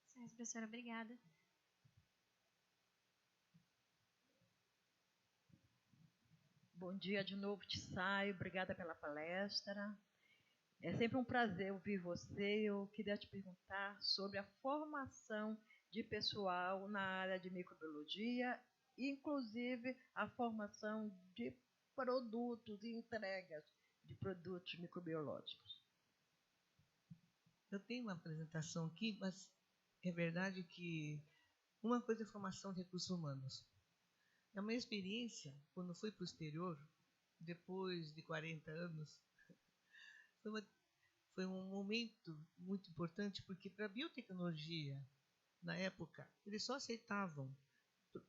[SPEAKER 3] Certo, professora, obrigada.
[SPEAKER 4] Bom dia de novo, Tsai. Obrigada pela palestra. É sempre um prazer ouvir você. Eu queria te perguntar sobre a formação de pessoal na área de microbiologia, inclusive a formação de produtos e entregas de produtos microbiológicos.
[SPEAKER 2] Eu tenho uma apresentação aqui, mas é verdade que uma coisa é formação de recursos humanos. É uma experiência, quando fui para o exterior, depois de 40 anos, foi um momento muito importante, porque para a biotecnologia, na época, eles só aceitavam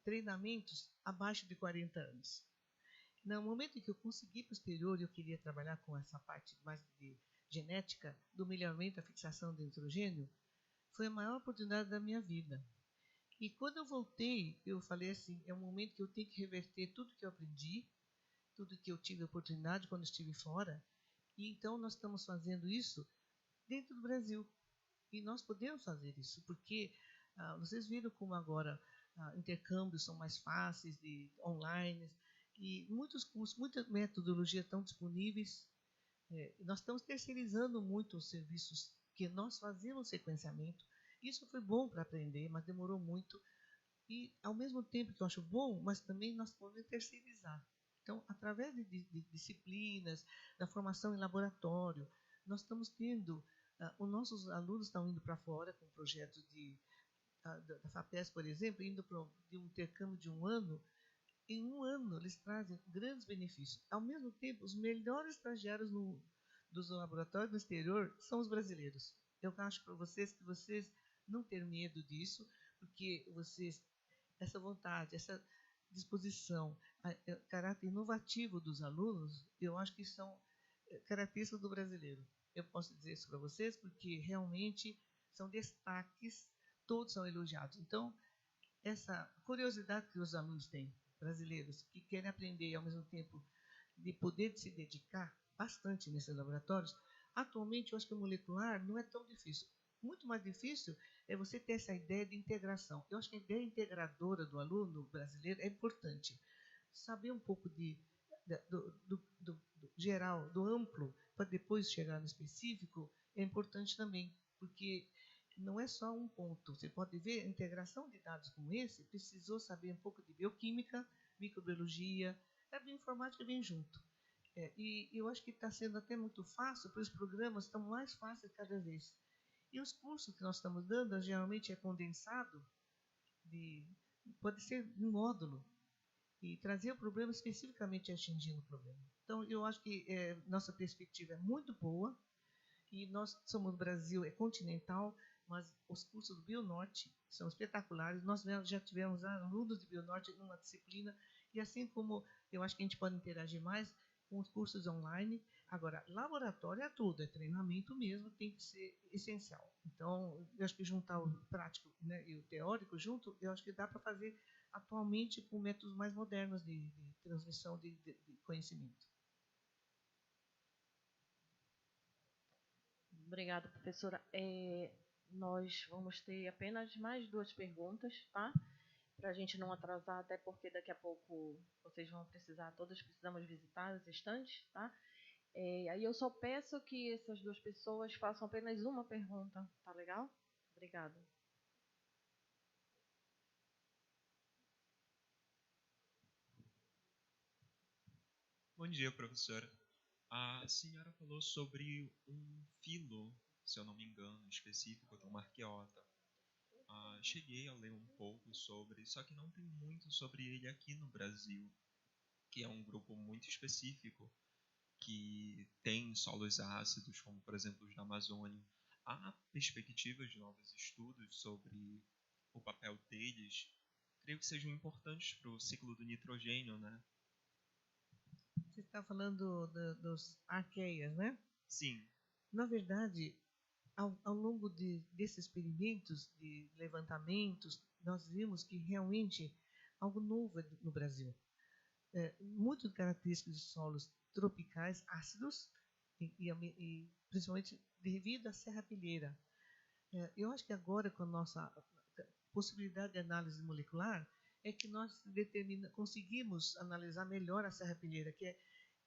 [SPEAKER 2] treinamentos abaixo de 40 anos. No momento em que eu consegui para o exterior e eu queria trabalhar com essa parte mais de genética, do melhoramento da fixação do nitrogênio, foi a maior oportunidade da minha vida. E quando eu voltei, eu falei assim, é um momento que eu tenho que reverter tudo que eu aprendi, tudo que eu tive a oportunidade quando estive fora, e então nós estamos fazendo isso dentro do Brasil. E nós podemos fazer isso, porque vocês viram como agora intercâmbios são mais fáceis, online, e muitos cursos, muitas metodologias estão disponíveis. Nós estamos terceirizando muito os serviços que nós fazíamos sequenciamento. Isso foi bom para aprender, mas demorou muito. E, ao mesmo tempo que eu acho bom, mas também nós podemos terceirizar. Então, através de disciplinas, da formação em laboratório, nós estamos tendo... os nossos alunos estão indo para fora com projetos da FAPESP, por exemplo, indo para um intercâmbio de 1 ano. Em 1 ano, eles trazem grandes benefícios. Ao mesmo tempo, os melhores estagiários dos laboratórios do exterior são os brasileiros. Eu acho para vocês que vocês não ter medo disso, porque vocês, essa vontade, essa disposição, o caráter inovativo dos alunos, eu acho que são características do brasileiro. Eu posso dizer isso para vocês porque realmente são destaques, todos são elogiados. Então, essa curiosidade que os alunos têm, brasileiros, que querem aprender e, ao mesmo tempo, de poder se dedicar bastante nesses laboratórios, atualmente eu acho que o molecular não é tão difícil. Muito mais difícil é você ter essa ideia de integração. Eu acho que a ideia integradora do aluno brasileiro é importante. Saber um pouco do geral, do amplo, para depois chegar no específico, é importante também, porque não é só um ponto. Você pode ver, a integração de dados como esse precisou saber um pouco de bioquímica, microbiologia, a bioinformática vem junto. E eu acho que está sendo até muito fácil, porque os programas estão mais fáceis cada vez. E os cursos que nós estamos dando, geralmente é condensado, pode ser um módulo, e trazer o problema especificamente atingindo o problema. Então, eu acho que nossa perspectiva é muito boa, e nós somos Brasil, é continental, mas os cursos do Bionorte são espetaculares. Nós já tivemos alunos de Bionorte numa disciplina, e assim como eu acho que a gente pode interagir mais com os cursos online. Agora, laboratório é tudo, é treinamento mesmo, tem que ser essencial. Então, eu acho que juntar o prático, né, e o teórico junto, eu acho que dá para fazer atualmente com métodos mais modernos de transmissão de conhecimento.
[SPEAKER 1] Obrigada, professora. Nós vamos ter apenas mais 2 perguntas, tá? Para a gente não atrasar, até porque daqui a pouco vocês vão precisar, todos precisamos visitar as estantes, tá? Aí eu só peço que essas 2 pessoas façam apenas uma pergunta, tá legal? Obrigada.
[SPEAKER 5] Bom dia, professora. A senhora falou sobre um filo se eu não me engano, específico, tem uma arqueota. Cheguei a ler um pouco sobre, só que não tem muito sobre ele aqui no Brasil, que é um grupo muito específico, que tem solos ácidos, como por exemplo os da Amazônia. Há perspectivas de novos estudos sobre o papel deles, creio que sejam importantes para o ciclo do nitrogênio, né?
[SPEAKER 2] Você está falando dos arqueias, né?
[SPEAKER 5] Sim.
[SPEAKER 2] Na verdade, ao longo desses experimentos, de levantamentos, nós vimos que realmente algo novo no Brasil. Muito característico de solos tropicais ácidos e principalmente devido à serrapilheira. Eu acho que agora, com a nossa possibilidade de análise molecular, é que nós conseguimos analisar melhor a serrapilheira, que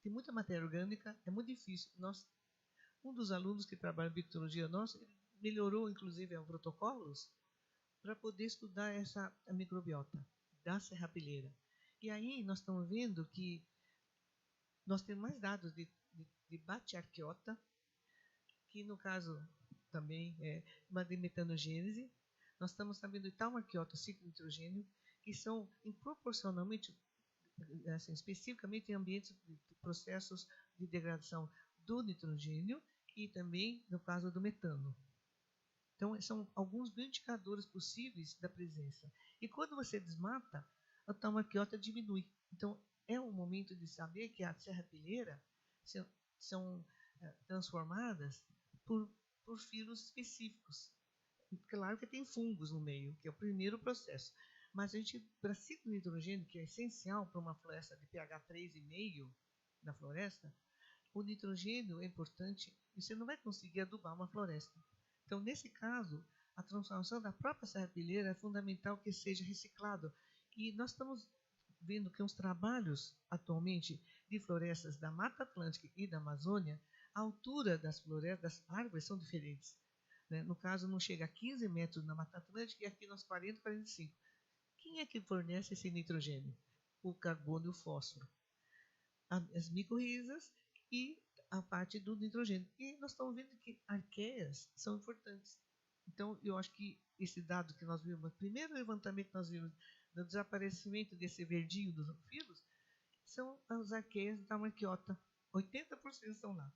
[SPEAKER 2] tem muita matéria orgânica, é muito difícil. Um dos alunos que trabalha em biotecnologia nosso, ele melhorou inclusive os protocolos para poder estudar a microbiota da serrapilheira. E aí nós estamos vendo que nós temos mais dados de batiarqueota, que no caso também é uma de metanogênese. Nós estamos sabendo de taumarqueota, ciclo de nitrogênio, que são proporcionalmente, assim, especificamente em ambientes de processos de degradação do nitrogênio e também no caso do metano. Então, são alguns indicadores possíveis da presença. E quando você desmata, a taumarqueota diminui. Então, é um momento de saber que as serrapilheiras são transformadas por filos específicos. Claro que tem fungos no meio, que é o primeiro processo. Mas a gente, para ciclo de nitrogênio, que é essencial para uma floresta de pH 3,5 na floresta, o nitrogênio é importante e você não vai conseguir adubar uma floresta. Então, nesse caso, a transformação da própria serrapilheira é fundamental que seja reciclado. E nós estamos vendo que os trabalhos, atualmente, de florestas da Mata Atlântica e da Amazônia, a altura das florestas, das árvores, são diferentes. Né? No caso, não chega a 15 metros na Mata Atlântica e aqui nos 40, 45. Quem é que fornece esse nitrogênio? O carbono e o fósforo. As micorrizas e a parte do nitrogênio. E nós estamos vendo que arqueias são importantes. Então, eu acho que esse dado que nós vimos, o primeiro levantamento que nós vimos do desaparecimento desse verdinho dos filos, são as arqueias da taumarqueota. 80% estão lá.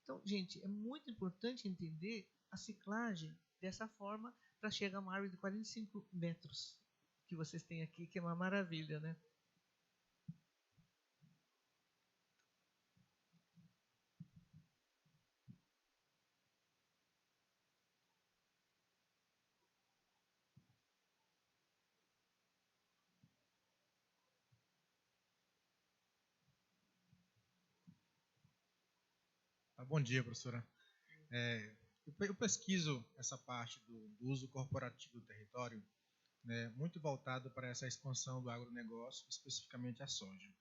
[SPEAKER 2] Então, gente, é muito importante entender a ciclagem dessa forma para chegar a uma árvore de 45 metros que vocês têm aqui, que é uma maravilha, né?
[SPEAKER 6] Bom dia, professora. Eu pesquiso essa parte do uso corporativo do território, né, muito voltado para essa expansão do agronegócio, especificamente a soja.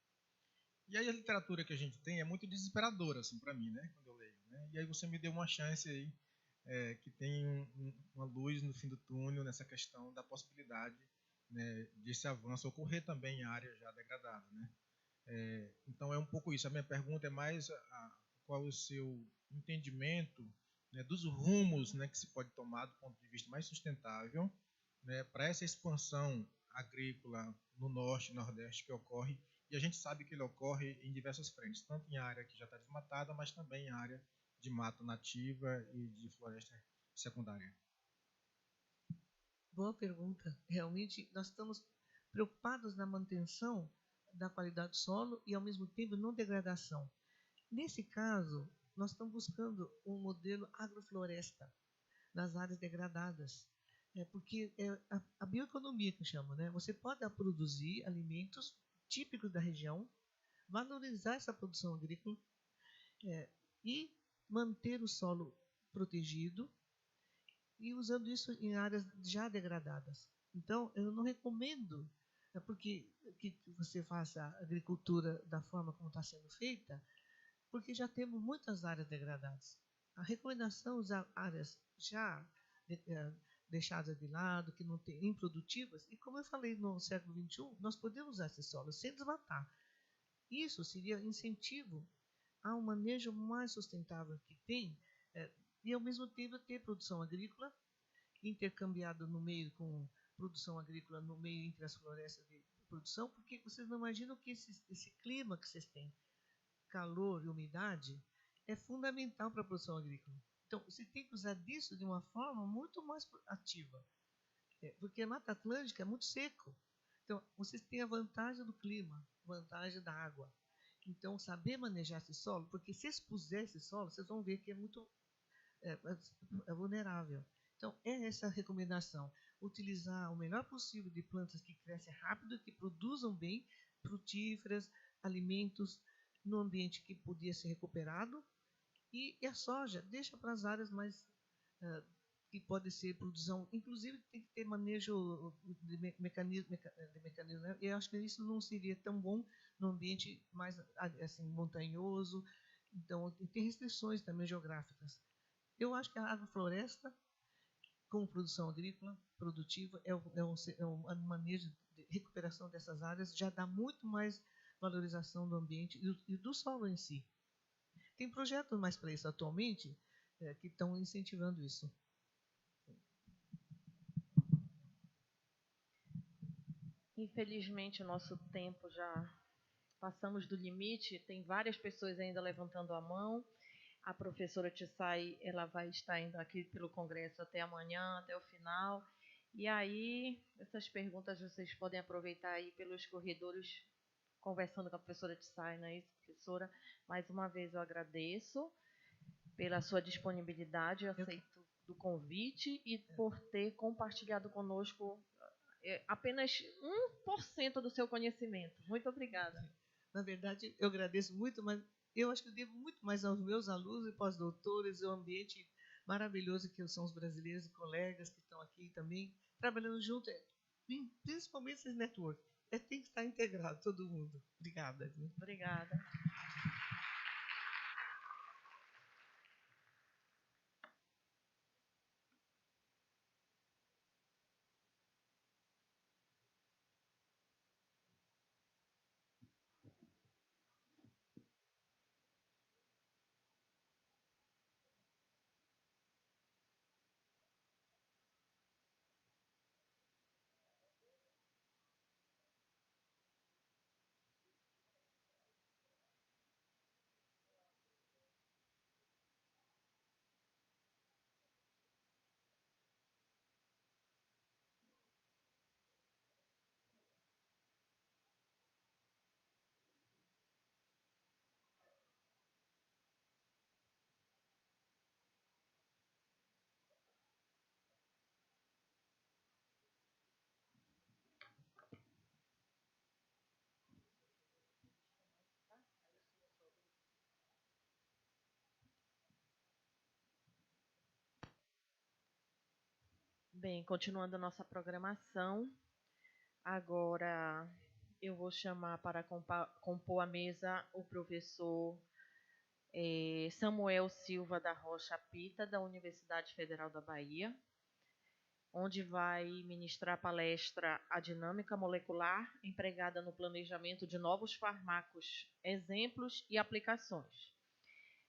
[SPEAKER 6] E aí a literatura que a gente tem é muito desesperadora, assim, para mim, né, quando eu leio. Né? E aí você me deu uma chance aí, que tem uma luz no fim do túnel nessa questão da possibilidade, né, desse avanço ocorrer também em áreas já degradadas. Né? Então é um pouco isso. A minha pergunta é mais qual o seu entendimento, né, dos rumos, né, que se pode tomar do ponto de vista mais sustentável, né, para essa expansão agrícola no norte e nordeste que ocorre, e a gente sabe que ele ocorre em diversas frentes, tanto em área que já está desmatada, mas também em área de mata nativa e de floresta secundária.
[SPEAKER 2] Boa pergunta. Realmente, nós estamos preocupados na manutenção da qualidade do solo e, ao mesmo tempo, não degradação. Nesse caso, nós estamos buscando um modelo agrofloresta nas áreas degradadas. Porque é a bioeconomia que chama, né? Você pode produzir alimentos típicos da região, valorizar essa produção agrícola e manter o solo protegido e usando isso em áreas já degradadas. Então, eu não recomendo porque que você faça a agricultura da forma como está sendo feita, porque já temos muitas áreas degradadas. A recomendação é usar áreas já deixadas de lado, que não têm improdutivas, e como eu falei no século XXI, nós podemos usar esse solo sem desmatar. Isso seria incentivo a um manejo mais sustentável que tem, e, ao mesmo tempo, ter produção agrícola intercambiado no meio com produção agrícola no meio entre as florestas de produção, porque vocês não imaginam que esse clima que vocês têm, calor e umidade, é fundamental para a produção agrícola. Então, você tem que usar disso de uma forma muito mais ativa, porque a Mata Atlântica é muito seco. Então, vocês têm a vantagem do clima, vantagem da água. Então, saber manejar esse solo, porque se expuser esse solo, vocês vão ver que é muito vulnerável. Então, é essa a recomendação. Utilizar o melhor possível de plantas que crescem rápido, que produzam bem, frutíferas, alimentos, no ambiente que podia ser recuperado. E a soja, deixa para as áreas mais que pode ser produção. Inclusive, tem que ter manejo de mecanismo. Né? Eu acho que isso não seria tão bom no ambiente mais assim, montanhoso. Então, tem restrições também geográficas. Eu acho que a agrofloresta, como produção agrícola produtiva, um manejo de recuperação dessas áreas, já dá muito mais valorização do ambiente e do solo em si. Tem projetos mais para isso atualmente que estão incentivando isso.
[SPEAKER 1] Infelizmente, o nosso tempo já passamos do limite. Tem várias pessoas ainda levantando a mão. A professora Tsai, ela vai estar indo aqui pelo congresso até amanhã, até o final. E aí, essas perguntas vocês podem aproveitar aí pelos corredores, conversando com a professora Tsai, não é isso, professora? Mais uma vez eu agradeço pela sua disponibilidade, eu aceito do convite e por ter compartilhado conosco apenas 1% do seu conhecimento. Muito obrigada.
[SPEAKER 2] Na verdade, eu agradeço muito, mas eu acho que eu devo muito mais aos meus alunos e pós-doutores, o ambiente maravilhoso que são os brasileiros e colegas que estão aqui também, trabalhando junto, principalmente esses networks. Tem que estar integrado, todo mundo. Obrigada.
[SPEAKER 1] Obrigada. Bem, continuando a nossa programação, agora eu vou chamar para compor a mesa o professor Samuel Silva da Rocha Pita, da Universidade Federal da Bahia, onde vai ministrar a palestra A Dinâmica Molecular empregada no planejamento de novos fármacos, exemplos e aplicações.